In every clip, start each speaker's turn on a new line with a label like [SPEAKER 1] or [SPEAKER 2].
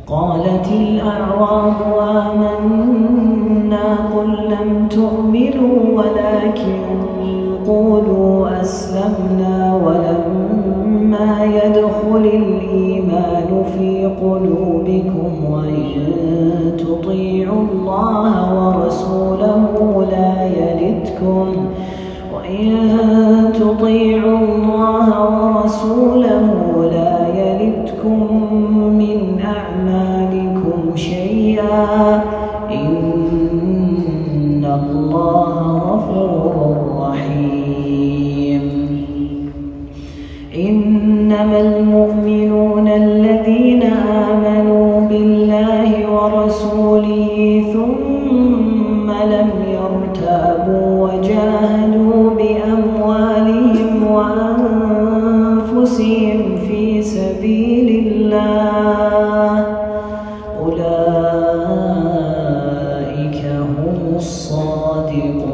[SPEAKER 1] قالت الأعراب آمنا قل لم تؤمنوا ولكن قولوا أسلمنا ولما يدخل الإيمان في قلوبكم وإن تطيعوا الله ورسوله لا يلدكم من أعمالكم شيئا إن الله غفور رحيم. إنما المؤمنون الذين آمنوا بالله ورسوله ثم لم يرتابوا وجاهدوا بأموالهم وأنفسهم في سبيل الله أولئك هم الصادقون.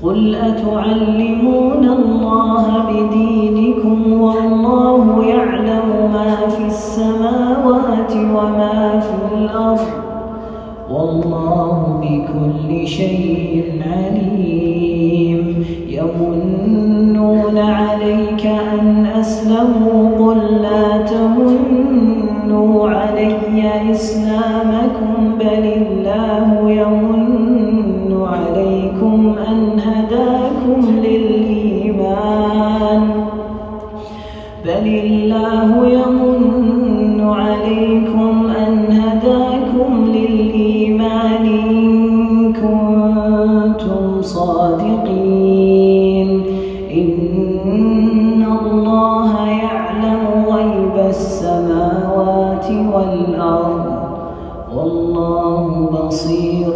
[SPEAKER 1] قل أتعلمون الله بدينكم والله يعلم ما في السماوات وما في الأرض والله بكل شيء عليم. يمنون عليك أن أسلموا قل لا تمنوا علي إسلامكم بل الله يمن عليكم أن هداكم للإيمان إن كنتم صادقين. إن الله يعلم غيب السماوات والأرض والله بصير